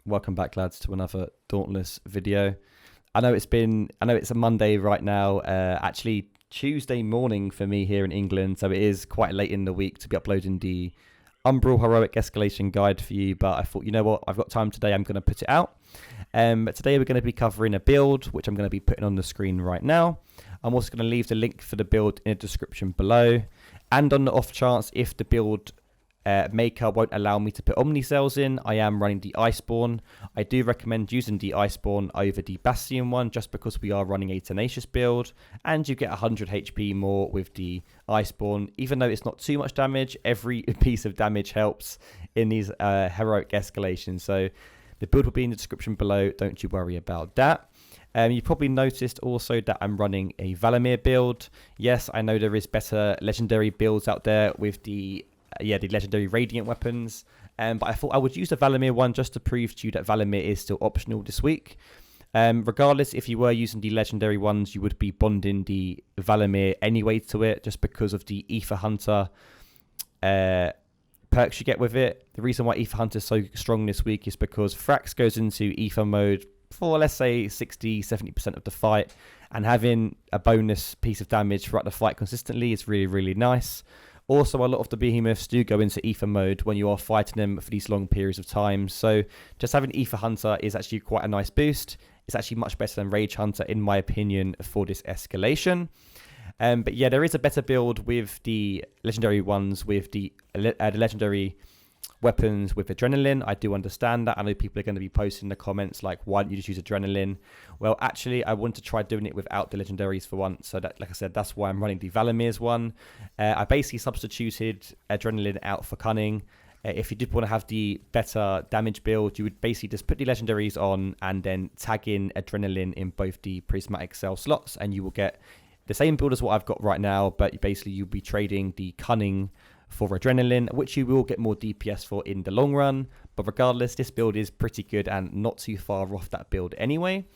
Welcome back, lads, to another Dauntless video. I know it's a Monday right now, actually Tuesday morning for me here in England, so it is quite late in the week to be uploading the Umbral Heroic Escalation guide for you, but I thought, you know what, I've got time today, I'm going to put it out. But today we're going to be covering a build, which I'm going to be putting on the screen right now. I'm also going to leave the link for the build in the description below, and on the off chance, if the build maker won't allow me to put Omni cells in, I am running the Iceborne. I do recommend using the Iceborne over the Bastion one, just because we are running a Tenacious build, and you get 100 HP more with the Iceborne. Even though it's not too much damage, every piece of damage helps in these heroic escalations. So the build will be in the description below, don't you worry about that. You probably noticed also that I'm running a Valamir build. Yes, I know there is better legendary builds out there with the legendary radiant weapons, but I thought I would use the Valamir one just to prove to you that Valamir is still optional this week. Regardless, if you were using the legendary ones, you would be bonding the Valamir anyway to it, just because of the Ether Hunter perks you get with it. The reason why Ether Hunter is so strong this week is because Thrax goes into Ether mode for, let's say, 60-70% of the fight, and having a bonus piece of damage throughout the fight consistently is really, really nice. Also, a lot of the behemoths do go into Ether mode when you are fighting them for these long periods of time. So just having Ether Hunter is actually quite a nice boost. It's actually much better than Rage Hunter, in my opinion, for this escalation. But yeah, there is a better build with the legendary ones, with the legendary weapons with adrenaline. I do understand that. I know people are going to be posting in the comments like, why don't you just use adrenaline? Well, actually, I want to try doing it without the legendaries for once. So that, like I said, that's why I'm running the Valamir's one. I basically substituted adrenaline out for cunning. If you did want to have the better damage build, you would basically just put the legendaries on and then tag in adrenaline in both the prismatic cell slots, and you will get the same build as what I've got right now, but basically you'll be trading the cunning for adrenaline, which you will get more DPS for in the long run. But regardless, this build is pretty good and not too far off that build anyway.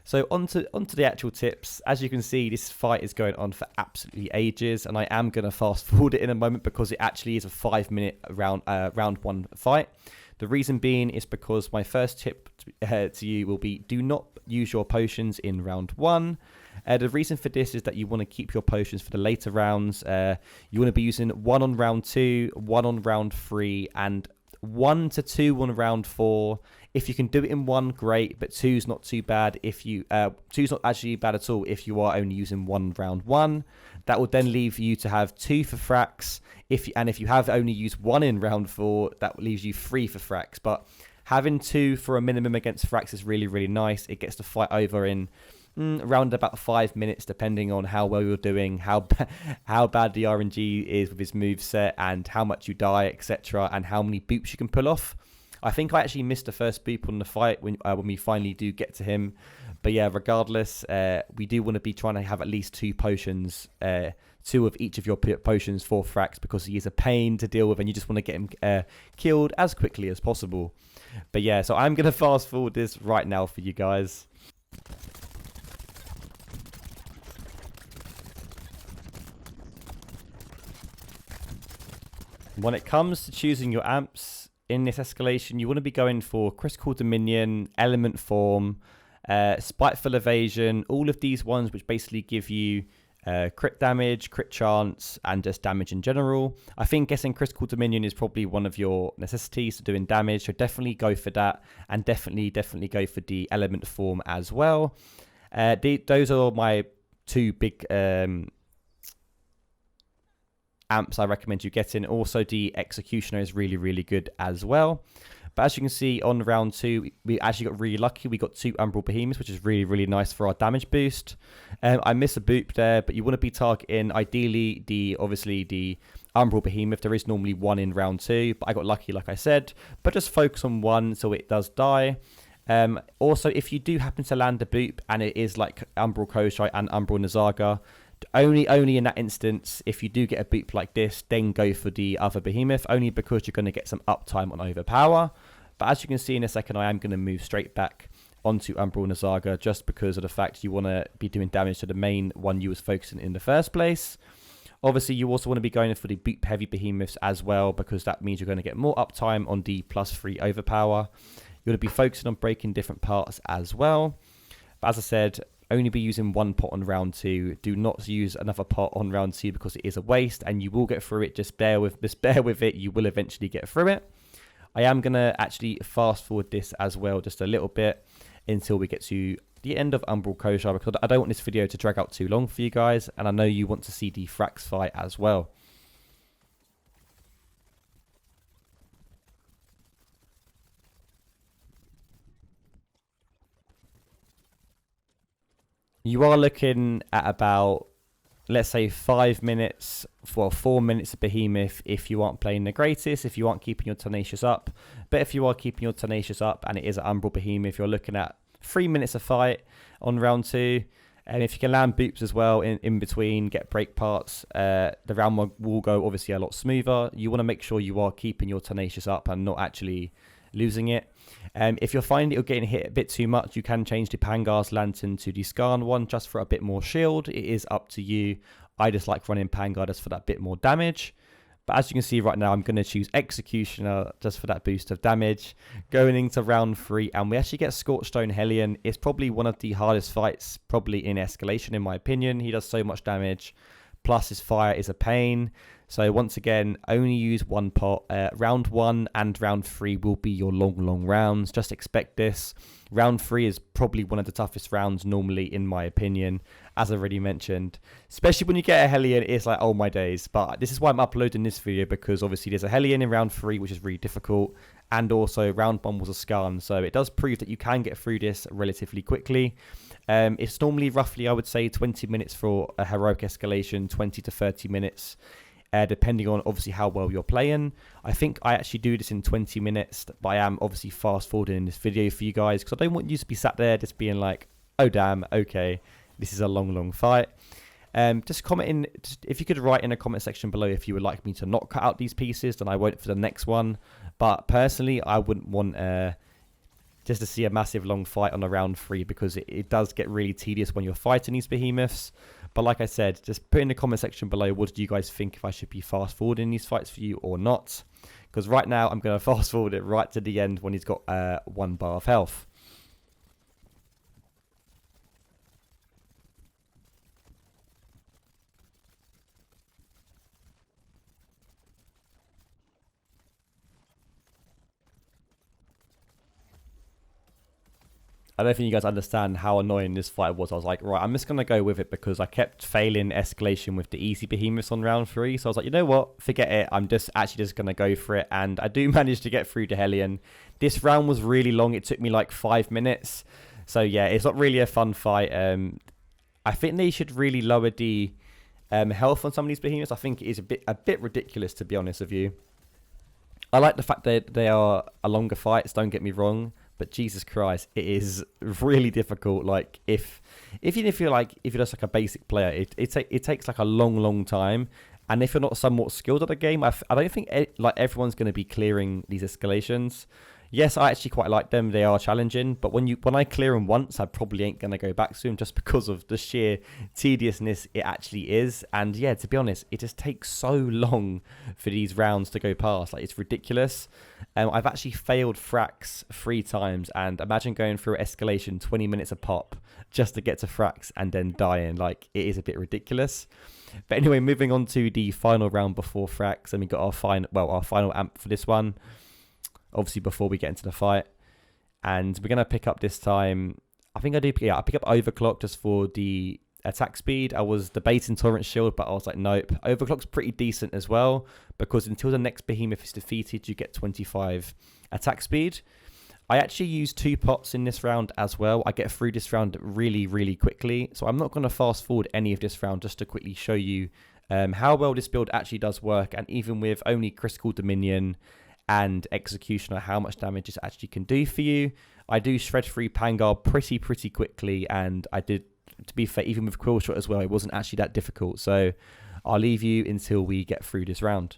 So onto the actual tips. As you can see, this fight is going on for absolutely ages, and I am going to fast forward it in a moment because it actually is a 5-minute round one fight. The reason being is because my first tip to you will be, do not use your potions in round one. The reason for this is that you want to keep your potions for the later rounds. You want to be using 1 on round 2, 1 on round 3, and 1 to 2 on round 4. If you can do it in 1, great, but 2's not too bad. If you 2's not actually bad at all if you are only using 1 round 1. That would then leave you to have 2 for Thrax. If you have only used 1 in round 4, that leaves you 3 for Thrax. But having 2 for a minimum against Thrax is really, really nice. It gets the fight over in around about 5 minutes, depending on how well you're doing, how bad the RNG is with his moveset, and how much you die, etc., and how many boops you can pull off. I think I actually missed the first boop on the fight when we finally do get to him. But yeah, regardless, we do want to be trying to have at least 2 potions, 2 of each of your potions for Thrax, because he is a pain to deal with, and you just want to get him killed as quickly as possible. But yeah, so I'm going to fast forward this right now for you guys. When it comes to choosing your amps in this escalation, you want to be going for Critical Dominion, Element Form, Spiteful Evasion, all of these ones which basically give you crit damage, crit chance, and just damage in general. I think getting Critical Dominion is probably one of your necessities to doing damage, so definitely go for that, and definitely go for the Element Form as well. Those are my 2 big amps I recommend you getting. Also, the Executioner is really, really good as well. But as you can see, on round 2, we actually got really lucky. We got 2 Umbral Behemoths, which is really, really nice for our damage boost. I missed a boop there, but you want to be targeting, ideally, obviously the Umbral Behemoth. There is normally 1 in round 2, but I got lucky, like I said. But just focus on 1 so it does die. Also, if you do happen to land a boop, and it is like Umbral Koshite and Umbral Nazaga, only in that instance, if you do get a boop like this, then go for the other behemoth, only because you're going to get some uptime on overpower. But as you can see in a second, I am going to move straight back onto Umbral Nazaga, just because of the fact you want to be doing damage to the main one you was focusing in the first place. Obviously, you also want to be going for the boop heavy behemoths as well, because that means you're going to get more uptime on the +3 overpower. You want to be focusing on breaking different parts as well. But as I said, only be using one pot on round 2. Do not use another pot on round 2 because it is a waste, and you will get through it. Just bear with it. You will eventually get through it. I am going to actually fast forward this as well just a little bit until we get to the end of Umbral Koshar, because I don't want this video to drag out too long for you guys, and I know you want to see the Thrax fight as well. You are looking at about, let's say, 5 minutes, for 4 minutes of Behemoth if you aren't playing the greatest, if you aren't keeping your Tenacious up. But if you are keeping your Tenacious up and it is an Umbral Behemoth, you're looking at 3 minutes of fight on round 2. And if you can land boops as well in between, get break parts, the round will go obviously a lot smoother. You want to make sure you are keeping your Tenacious up and not actually losing it. If you're finding you're getting hit a bit too much, you can change the Pangar's Lantern to the Skarn one just for a bit more shield. It is up to you. I just like running Pangar just for that bit more damage. But as you can see right now, I'm going to choose Executioner just for that boost of damage. Going into round 3, and we actually get Scorchstone Hellion. It's probably one of the hardest fights, probably in Escalation in my opinion. He does so much damage. Plus his fire is a pain. So once again, only use one pot. Round 1 and round 3 will be your long rounds. Just expect this. Round 3 is probably one of the toughest rounds normally in my opinion, as I already mentioned. Especially when you get a Hellion, it's like, oh my days. But this is why I'm uploading this video, because obviously there's a Hellion in round 3, which is really difficult. And also round 1 was a Skarn. So it does prove that you can get through this relatively quickly. It's normally roughly, I would say, 20 minutes for a Heroic Escalation, 20 to 30 minutes. Depending on obviously how well you're playing. I think I actually do this in 20 minutes, but I am obviously fast forwarding in this video for you guys because I don't want you to be sat there just being like, oh damn, okay, this is a long fight. Just comment in, if you could write in a comment section below if you would like me to not cut out these pieces, then I won't for the next one. But personally, I wouldn't want just to see a massive long fight on a round 3 because it does get really tedious when you're fighting these behemoths. But like I said, just put in the comment section below, what do you guys think, if I should be fast forwarding these fights for you or not? Because right now I'm going to fast forward it right to the end when he's got 1 bar of health. I don't think you guys understand how annoying this fight was. I was like, right, I'm just going to go with it because I kept failing Escalation with the easy behemoths on round 3. So I was like, you know what? Forget it. I'm just going to go for it. And I do manage to get through to Hellion. This round was really long. It took me like 5 minutes. So yeah, it's not really a fun fight. I think they should really lower the health on some of these behemoths. I think it is a bit ridiculous, to be honest with you. I like the fact that they are a longer fights, don't get me wrong. But Jesus Christ, it is really difficult. Like even if you're just like a basic player, it takes like a long time. And if you're not somewhat skilled at the game, I don't think like everyone's going to be clearing these escalations. Yes, I actually quite like them. They are challenging, but when I clear them once, I probably ain't going to go back to them just because of the sheer tediousness it actually is. And yeah, to be honest, it just takes so long for these rounds to go past. Like, it's ridiculous. I've actually failed Thrax 3 times, and imagine going through Escalation 20 minutes a pop just to get to Thrax and then dying. Like, it is a bit ridiculous. But anyway, moving on to the final round before Thrax, and we got our final amp for this one. Obviously, before we get into the fight, and we're gonna pick up this time. I think I pick up Overclock just for the attack speed. I was debating Torrent Shield, but I was like, nope. Overclock's pretty decent as well because until the next behemoth is defeated, you get 25 attack speed. I actually use 2 pots in this round as well. I get through this round really quickly, so I'm not going to fast forward any of this round just to quickly show you how well this build actually does work, and even with only Critical Dominion and Executioner, how much damage this actually can do for you. I do shred through Pangar pretty quickly, and I did, to be fair, even with Quill Shot as well, it wasn't actually that difficult. So I'll leave you until we get through this round.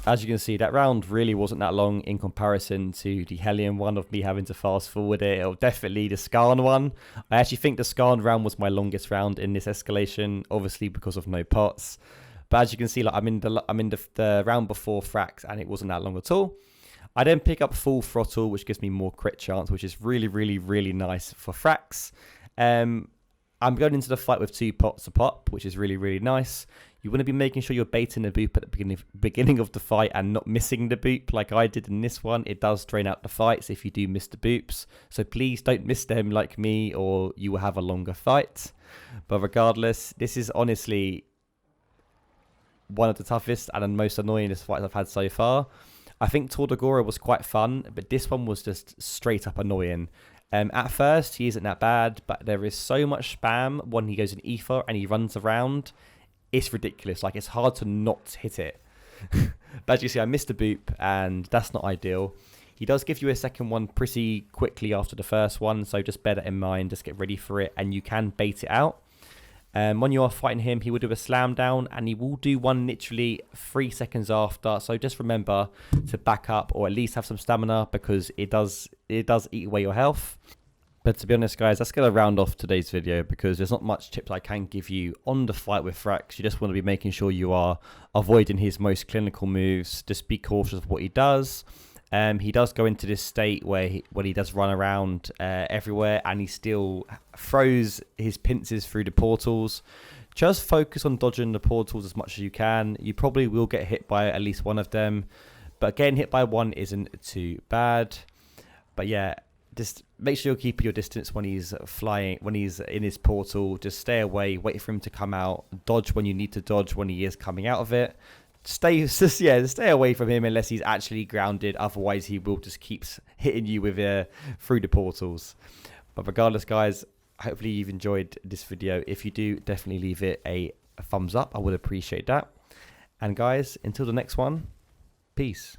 As you can see, that round really wasn't that long in comparison to the Hellion one of me having to fast forward it, or definitely the Skarn one. I actually think the Skarn round was my longest round in this escalation, obviously because of no pots. But as you can see, like I'm in the round before Thrax, and it wasn't that long at all. I then pick up full throttle, which gives me more crit chance, which is really, really, really nice for Thrax. I'm going into the fight with 2 pots a pop, which is really, really nice. You want to be making sure you're baiting the boop at the beginning of the fight and not missing the boop like I did in this one. It does drain out the fights if you do miss the boops. So please don't miss them like me, or you will have a longer fight. But regardless, this is honestly one of the toughest and the most annoyingest fights I've had so far. I think Tordagora was quite fun, but this one was just straight up annoying. At first, he isn't that bad, but there is so much spam when he goes in ether and he runs around. It's ridiculous. Like, it's hard to not hit it. But as you see, I missed a boop, and that's not ideal. He does give you a second one pretty quickly after the first one, so just bear that in mind. Just get ready for it, and you can bait it out. When you are fighting him, he will do a slam down, and he will do one literally 3 seconds after. So just remember to back up, or at least have some stamina, because it does eat away your health. But to be honest, guys, that's going to round off today's video, because there's not much tips I can give you on the fight with Thrax. You just want to be making sure you are avoiding his most clinical moves. Just be cautious of what he does. He does go into this state where he does run around everywhere, and he still throws his pincers through the portals. Just focus on dodging the portals as much as you can. You probably will get hit by at least one of them, but getting hit by one isn't too bad. But yeah, just make sure you're keeping your distance when he's flying, when he's in his portal. Just stay away, wait for him to come out, dodge when you need to dodge when he is coming out of it. Stay away from him unless he's actually grounded. Otherwise, he will just keep hitting you with through the portals. But regardless, guys, hopefully you've enjoyed this video. If you do, definitely leave it a thumbs up. I would appreciate that. And guys, until the next one, peace.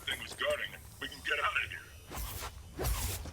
thing was guarding, we can get out of here.